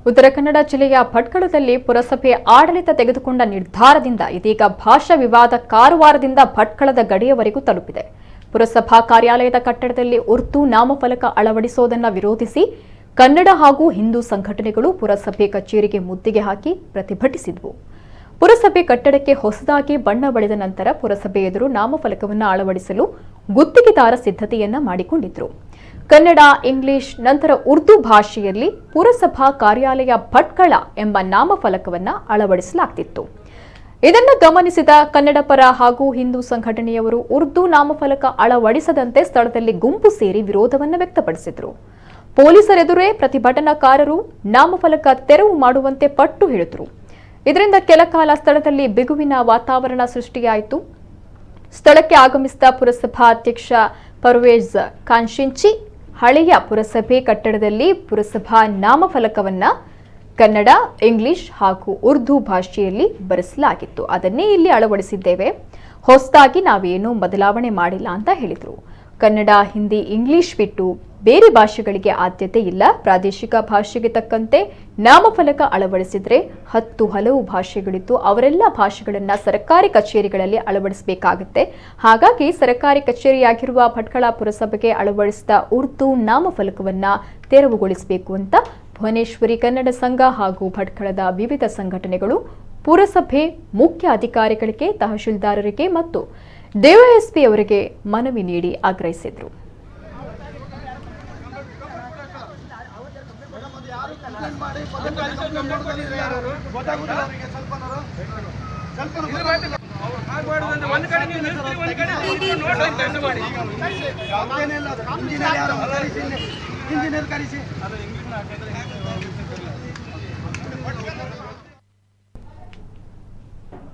ಉತ್ತರ ಕನ್ನಡ ಜಿಲ್ಲೆಯ ಭಟ್ಕಳದಲ್ಲಿ ಪುರಸಭೆ ಆಡಳಿತ ತೆಗೆದುಕೊಂಡ ನಿರ್ಧಾರದಿಂದ ಇದೀಗ ಭಾಷಾ ವಿವಾದ ಕಾರವಾರದಿಂದ ಭಟ್ಕಳದ ಗಡಿಯವರೆಗೂ ತಲುಪಿದೆ. ಪುರಸಭಾ ಕಾರ್ಯಾಲಯದ ಕಟ್ಟಡದಲ್ಲಿ ಉರ್ದು ನಾಮಫಲಕ ಅಳವಡಿಸುವುದನ್ನು ವಿರೋಧಿಸಿ ಕನ್ನಡ ಹಾಗೂ ಹಿಂದೂ ಸಂಘಟನೆಗಳು ಪುರಸಭೆ ಕಚೇರಿಗೆ ಮುತ್ತಿಗೆ ಹಾಕಿ ಪ್ರತಿಭಟಿಸಿದವು. ಪುರಸಭೆ ಕಟ್ಟಡಕ್ಕೆ ಹೊಸದಾಗಿ ಬಣ್ಣ ಬಳಿದ ನಂತರ ಪುರಸಭೆ ಎದುರು ನಾಮಫಲಕವನ್ನು ಅಳವಡಿಸಲು ಗುತ್ತಿಗೆದಾರ ಸಿದ್ಧತೆಯನ್ನ ಮಾಡಿಕೊಂಡಿದ್ರು. ಕನ್ನಡ, ಇಂಗ್ಲಿಷ್ ನಂತರ ಉರ್ದು ಭಾಷೆಯಲ್ಲಿ ಪುರಸಭಾ ಕಾರ್ಯಾಲಯ ಭಟ್ಕಳ ಎಂಬ ನಾಮಫಲಕವನ್ನು ಅಳವಡಿಸಲಾಗುತ್ತಿತ್ತು. ಇದನ್ನು ಗಮನಿಸಿದ ಕನ್ನಡ ಪರ ಹಾಗೂ ಹಿಂದೂ ಸಂಘಟನೆಯವರು ಉರ್ದು ನಾಮಫಲಕ ಅಳವಡಿಸದಂತೆ ಸ್ಥಳದಲ್ಲಿ ಗುಂಪು ಸೇರಿ ವಿರೋಧವನ್ನು ವ್ಯಕ್ತಪಡಿಸಿದರು. ಪೊಲೀಸರೆದುರೇ ಪ್ರತಿಭಟನಾಕಾರರು ನಾಮಫಲಕ ತೆರವು ಮಾಡುವಂತೆ ಪಟ್ಟು ಹಿಡಿದರು. ಇದರಿಂದ ಕೆಲಕಾಲ ಸ್ಥಳದಲ್ಲಿ ಬಿಗುವಿನ ವಾತಾವರಣ ಸೃಷ್ಟಿಯಾಯಿತು. ಸ್ಥಳಕ್ಕೆ ಆಗಮಿಸಿದ ಪುರಸಭಾ ಅಧ್ಯಕ್ಷ ಪರ್ವೇಜ್ ಕಾನ್ಶಿಂಚಿ ಹಳೆಯ ಪುರಸಭೆ ಕಟ್ಟಡದಲ್ಲಿ ಪುರಸಭಾ ನಾಮಫಲಕವನ್ನ ಕನ್ನಡ, ಇಂಗ್ಲಿಷ್ ಹಾಗೂ ಉರ್ದು ಭಾಷೆಯಲ್ಲಿ ಬರೆಸಲಾಗಿತ್ತು. ಅದನ್ನೇ ಇಲ್ಲಿ ಅಳವಡಿಸಿದ್ದೇವೆ. ಹೊಸದಾಗಿ ನಾವೇನೂ ಬದಲಾವಣೆ ಮಾಡಿಲ್ಲ ಅಂತ ಹೇಳಿದರು. ಕನ್ನಡ, ಹಿಂದಿ, ಇಂಗ್ಲಿಷ್ ಬಿಟ್ಟು ಬೇರೆ ಭಾಷೆಗಳಿಗೆ ಆದ್ಯತೆ ಇಲ್ಲ. ಪ್ರಾದೇಶಿಕ ಭಾಷೆಗೆ ತಕ್ಕಂತೆ ನಾಮಫಲಕ ಅಳವಡಿಸಿದ್ರೆ 10 ಹಲವು ಭಾಷೆಗಳಿದ್ದು ಅವರೆಲ್ಲ ಭಾಷೆಗಳನ್ನು ಸರ್ಕಾರಿ ಕಚೇರಿಗಳಲ್ಲಿ ಅಳವಡಿಸಬೇಕಾಗುತ್ತೆ. ಹಾಗಾಗಿ ಸರ್ಕಾರಿ ಕಚೇರಿಯಾಗಿರುವ ಭಟ್ಕಳ ಪುರಸಭೆಗೆ ಅಳವಡಿಸಿದ ಉರ್ದು ನಾಮಫಲಕವನ್ನ ತೆರವುಗೊಳಿಸಬೇಕು ಅಂತ ಭುವನೇಶ್ವರಿ ಕನ್ನಡ ಸಂಘ ಹಾಗೂ ಭಟ್ಕಳದ ವಿವಿಧ ಸಂಘಟನೆಗಳು ಪುರಸಭೆ ಮುಖ್ಯ ಅಧಿಕಾರಿಗಳಿಗೆ, ತಹಶೀಲ್ದಾರರಿಗೆ ಮತ್ತು ಡಿವೈಎಸ್ಪಿ ಅವರಿಗೆ ಮನವಿ ನೀಡಿ ಆಗ್ರಹಿಸಿದರು. ಇಂಜಿನಿಯರ್ ಕರೆಸಿ